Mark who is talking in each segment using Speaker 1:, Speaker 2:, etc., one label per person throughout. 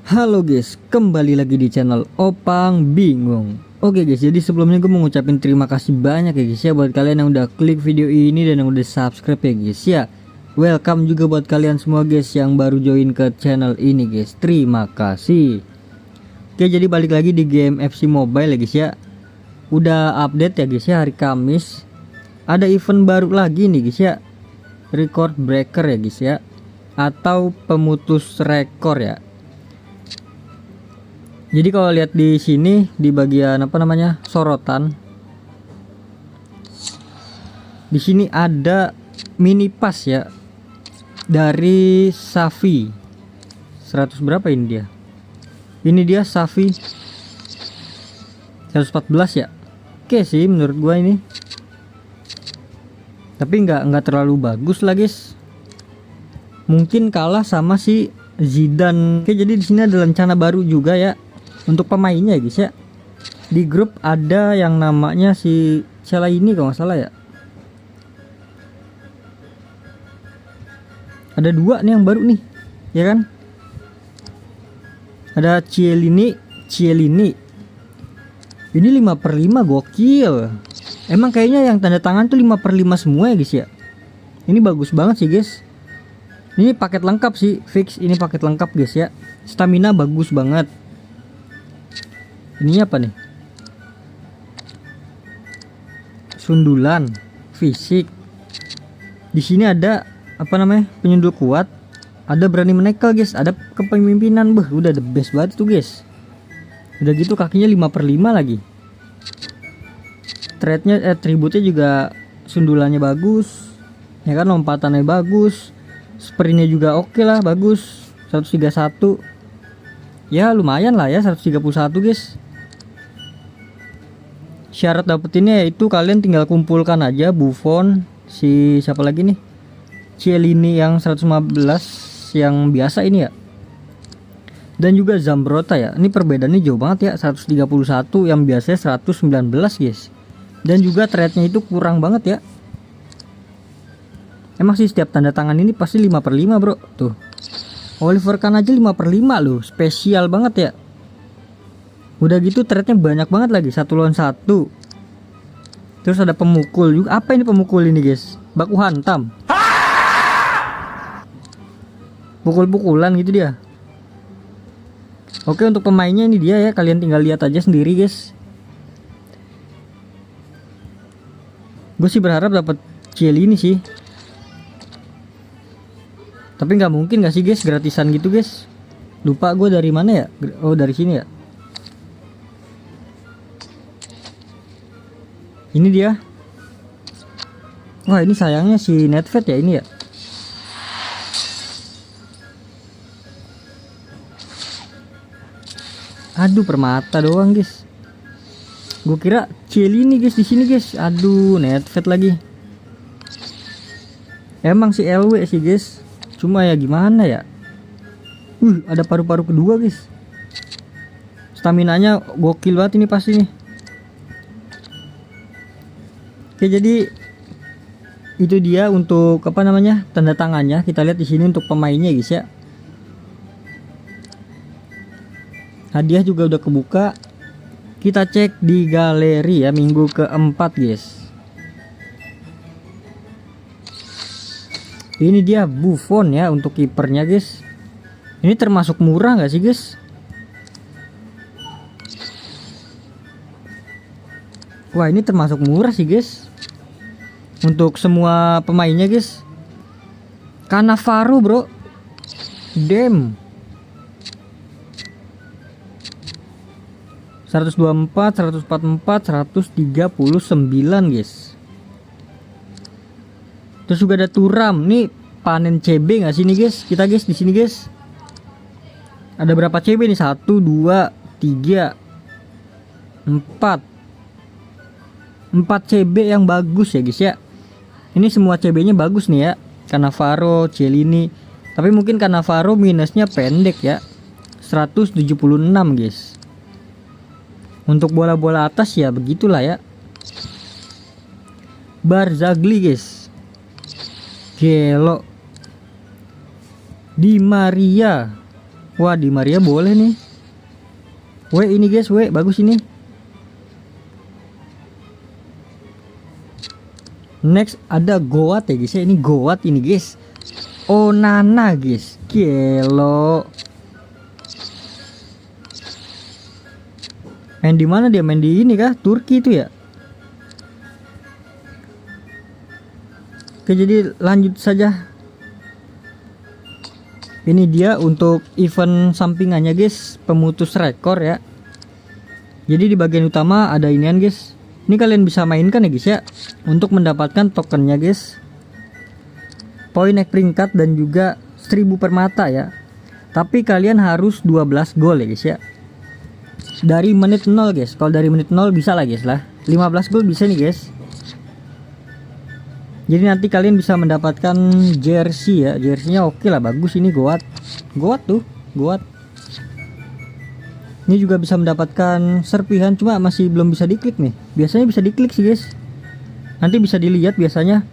Speaker 1: Halo guys, kembali lagi di channel Opang Bingung. Oke guys, jadi sebelumnya gue mau ngucapin terima kasih banyak ya guys ya buat kalian yang udah klik video ini dan yang udah subscribe ya guys ya. Welcome juga buat kalian semua guys yang baru join ke channel ini guys. Terima kasih. Oke, jadi balik lagi di game FC Mobile ya guys ya. Udah update ya guys ya hari Kamis. Ada event baru lagi nih guys ya. Record breaker ya guys ya. Atau pemutus rekor ya. Jadi kalau lihat di sini di bagian apa namanya sorotan, di sini ada mini pass ya dari Safi 100 berapa ini dia? Ini dia Safi 114 ya. Oke sih menurut gua ini, tapi nggak terlalu bagus lah guys. Mungkin kalah sama si Zidane. Oke, jadi di sini ada rencana baru juga ya. Untuk pemainnya guys ya, di grup ada yang namanya si Cela ini kalau nggak salah ya. Ada dua nih yang baru nih, ya kan? Ada Cielini. Ini 5/5 gokil. Emang kayaknya yang tanda tangan tuh 5/5 semua ya guys ya. Ini bagus banget sih guys. Ini paket lengkap sih, fix ini paket lengkap guys ya. Stamina bagus banget. Ini apa nih? Sundulan, fisik. Di sini ada apa namanya? Penyundul kuat. Ada berani menekel guys. Ada kepemimpinan. Udah the best banget tuh guys. Udah gitu kakinya 5/5 lagi. Threadnya atributnya juga sundulannya bagus. Ya kan, lompatannya bagus. Sprintnya juga oke lah, bagus. 131. Ya lumayan lah ya 131 guys. Syarat dapetinnya yaitu kalian tinggal kumpulkan aja Buffon, si siapa lagi nih, Cielini yang 115 yang biasa ini ya, dan juga Zambrotta ya. Ini perbedaannya jauh banget ya, 131 yang biasanya 119 guys. Dan juga threadnya itu kurang banget ya. Emang sih setiap tanda tangan ini pasti 5/5 bro. Tuh, Oliver Kahn aja 5/5 loh, spesial banget ya. Udah gitu threadnya banyak banget lagi, 1 lawan 1. Terus ada pemukul juga. Apa ini pemukul ini guys? Baku hantam, pukul-pukulan gitu dia. Oke, untuk pemainnya ini dia ya, kalian tinggal lihat aja sendiri guys. Gue sih berharap dapat Cielini sih, tapi nggak mungkin gak sih guys gratisan gitu guys. Lupa gue dari mana ya. Oh dari sini ya. Ini dia. Wah ini sayangnya si Netfet ya ini ya. Aduh permata doang guys. Gue kira Cielini guys di sini guys. Aduh Netfet lagi. Emang si LW sih guys. Cuma ya gimana ya. Ada paru-paru kedua guys. Staminanya gokil banget ini pasti nih. Oke, jadi itu dia untuk apa namanya tanda tangannya. Kita lihat di sini untuk pemainnya guys ya. Hadiah juga udah kebuka. Kita cek di galeri ya, minggu keempat guys. Ini dia Buffon ya untuk kipernya guys. Ini termasuk murah nggak sih guys? Wah ini termasuk murah sih guys. Untuk semua pemainnya guys. Cannavaro bro. Damn. 124, 144, 139 guys. Terus juga ada Thuram. Nih panen CB nggak sih nih guys? Kita guys di sini guys. Ada berapa CB nih? 1, 2, 3, 4 CB yang bagus ya guys ya. Ini semua CB nya bagus nih ya. Cannavaro, Cielini. Tapi mungkin Cannavaro minusnya pendek ya, 176 guys. Untuk bola-bola atas ya begitulah ya. Barzagli guys, Gelo, Di Maria, Wah, Di Maria boleh nih. Ini guys, bagus ini. Next ada Goat ya guys ya. Ini Goat ini guys. Onana guys. Gelo. Main di mana dia? Main di ini kah? Turki itu ya. Oke, jadi lanjut saja. Ini dia untuk event sampingannya guys, pemutus rekor ya. Jadi di bagian utama ada inian guys. Ini kalian bisa mainkan ya guys ya, untuk mendapatkan tokennya guys. Poin naik peringkat dan juga 1000 permata ya. Tapi kalian harus 12 gol ya guys ya. Dari menit 0 guys. Kalau dari menit 0 bisa lah guys lah. 15 gol bisa nih guys. Jadi nanti kalian bisa mendapatkan jersey ya. Jerseynya oke lah, bagus ini Goat. Goat tuh, Goat. Ini juga bisa mendapatkan serpihan, cuma masih belum bisa diklik nih. Biasanya bisa diklik sih guys. Nanti bisa dilihat biasanya.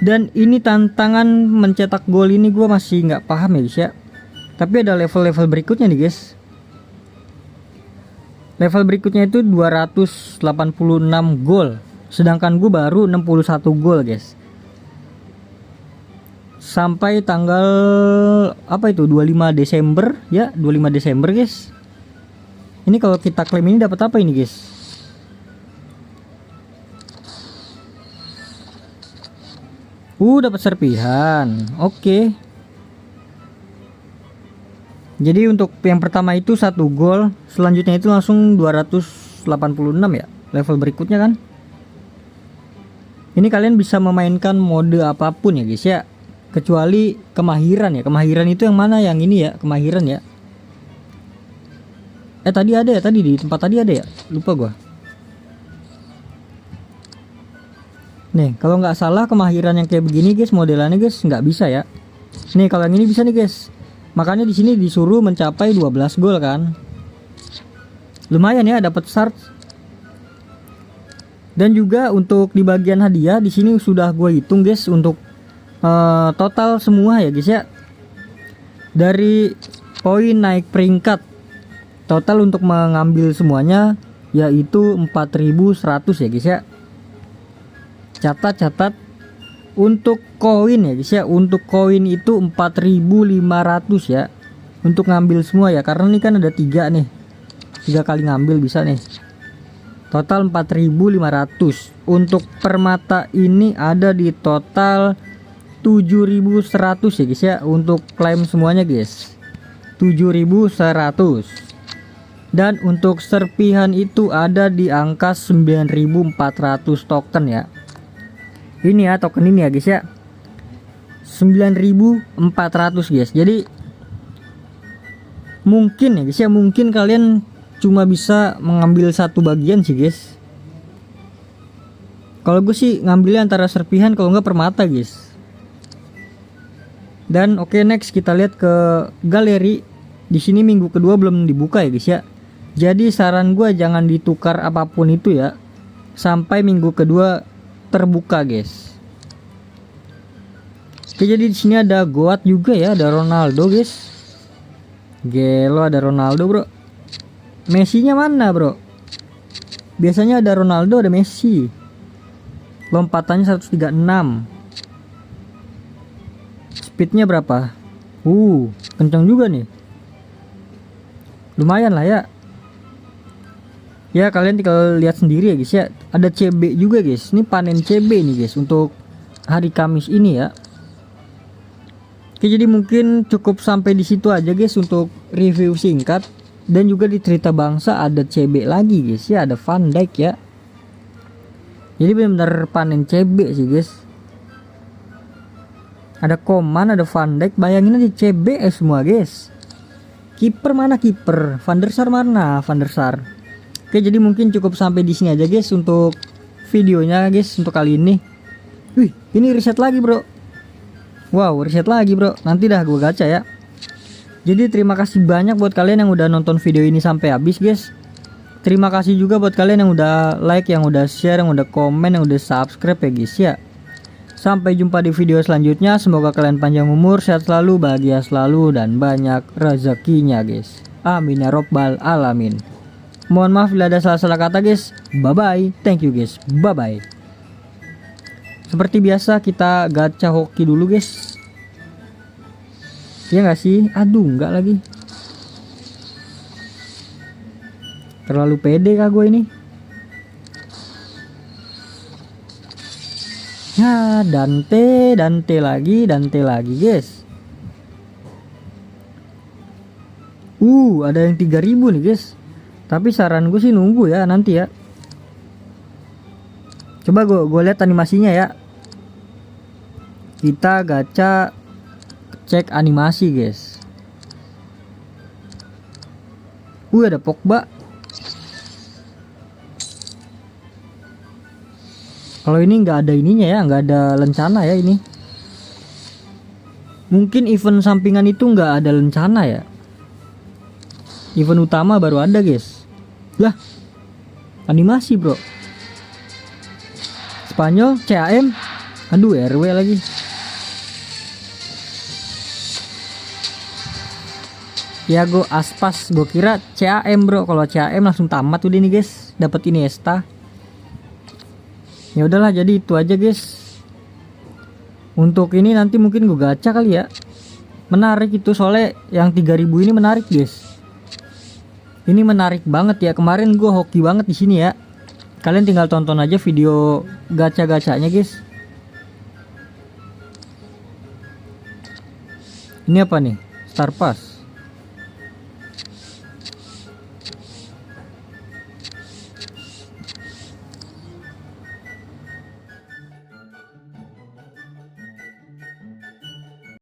Speaker 1: Dan ini tantangan mencetak gol ini gue masih nggak paham ya guys ya. Tapi ada level-level berikutnya nih guys. Level berikutnya itu 286 gol. Sedangkan gue baru 61 gol guys. Sampai tanggal apa itu 25 Desember ya, 25 Desember guys. Ini kalau kita klaim ini dapat apa ini guys? Dapat serpihan. Oke. Jadi untuk yang pertama itu 1 gol, selanjutnya itu langsung 286 ya. Level berikutnya kan. Ini kalian bisa memainkan mode apapun ya guys ya. Kecuali kemahiran ya. Kemahiran itu yang mana? Yang ini ya, kemahiran ya. Tadi ada ya, tadi di tempat tadi ada ya. Lupa gua. Nih, kalau nggak salah kemahiran yang kayak begini guys, modelannya guys nggak bisa ya. Nih, kalau yang ini bisa nih guys. Makanya di sini disuruh mencapai 12 gol kan. Lumayan ya dapat start. Dan juga untuk di bagian hadiah di sini sudah gue hitung guys untuk total semua ya guys ya. Dari poin naik peringkat total untuk mengambil semuanya yaitu 4100 ya guys ya. Catat untuk koin ya guys ya. Untuk koin itu 4500 ya. Untuk ngambil semua ya, karena ini kan ada 3 nih. 3 kali ngambil bisa nih. Total 4500. Untuk permata ini ada di total 7100 ya guys ya. Untuk klaim semuanya guys 7100. Dan untuk serpihan itu ada di angka 9400 token ya. Ini ya token ini ya guys ya, 9400 guys. Jadi mungkin ya guys ya, mungkin kalian cuma bisa mengambil satu bagian sih guys. Kalau gue sih ngambilnya antara serpihan kalau nggak permata guys. Dan oke, next kita lihat ke galeri. Di sini minggu kedua belum dibuka ya guys ya. Jadi saran gue jangan ditukar apapun itu ya sampai minggu kedua terbuka guys. Oke, jadi di sini ada Goat juga ya, ada Ronaldo guys. Gelo, ada Ronaldo bro. Messi-nya mana bro? Biasanya ada Ronaldo, ada Messi. Lompatannya 136. Speednya berapa? Kencang juga nih. Lumayan lah ya. Ya kalian tinggal lihat sendiri ya guys ya. Ada CB juga guys. Ini panen CB nih guys untuk hari Kamis ini ya. Oke, jadi mungkin cukup sampai di situ aja guys untuk review singkat. Dan juga di cerita bangsa ada CB lagi guys ya, ada Van Dijk ya. Jadi benar-benar panen CB sih guys. Ada Koman, ada Van Dijk, bayangin aja CB semua guys. Kiper mana kiper? Van der Sar mana? Van der Sar. Oke, jadi mungkin cukup sampai di sini aja guys untuk videonya guys untuk kali ini. Wih, ini reset lagi bro. Wow, reset lagi bro. Nanti dah gue gacha ya. Jadi terima kasih banyak buat kalian yang udah nonton video ini sampai habis guys. Terima kasih juga buat kalian yang udah like, yang udah share, yang udah komen, yang udah subscribe ya guys ya. Sampai jumpa di video selanjutnya. Semoga kalian panjang umur, sehat selalu, bahagia selalu, dan banyak rezekinya guys. Amin ya robbal alamin. Mohon maaf bila ada salah-salah kata guys. Bye bye. Thank you guys. Bye bye. Seperti biasa kita gacha hoki dulu guys. Ya nggak sih? Aduh nggak lagi. Terlalu pede kah gue ini? Ya Dante lagi guys. Ada yang 3000 nih guys. Tapi saran gue sih nunggu ya nanti ya. Coba gue lihat animasinya ya. Kita gacha cek animasi guys. Ada Pogba. Kalau ini nggak ada ininya ya, nggak ada lencana ya ini. Mungkin event sampingan itu nggak ada lencana ya. Event utama baru ada guys. Lah, animasi bro. Spanyol, CAM. Aduh, RW lagi. Thiago Aspas, gue kira CAM bro. Kalau CAM langsung tamat udah nih guys. Dapat Iniesta. Ya udahlah, jadi itu aja guys. Untuk ini nanti mungkin gue gacha kali ya. Menarik itu soalnya yang 3000 ini menarik guys. Ini menarik banget ya. Kemarin gue hoki banget di sini ya. Kalian tinggal tonton aja video gacha-gachanya guys. Ini apa nih? Star Pass.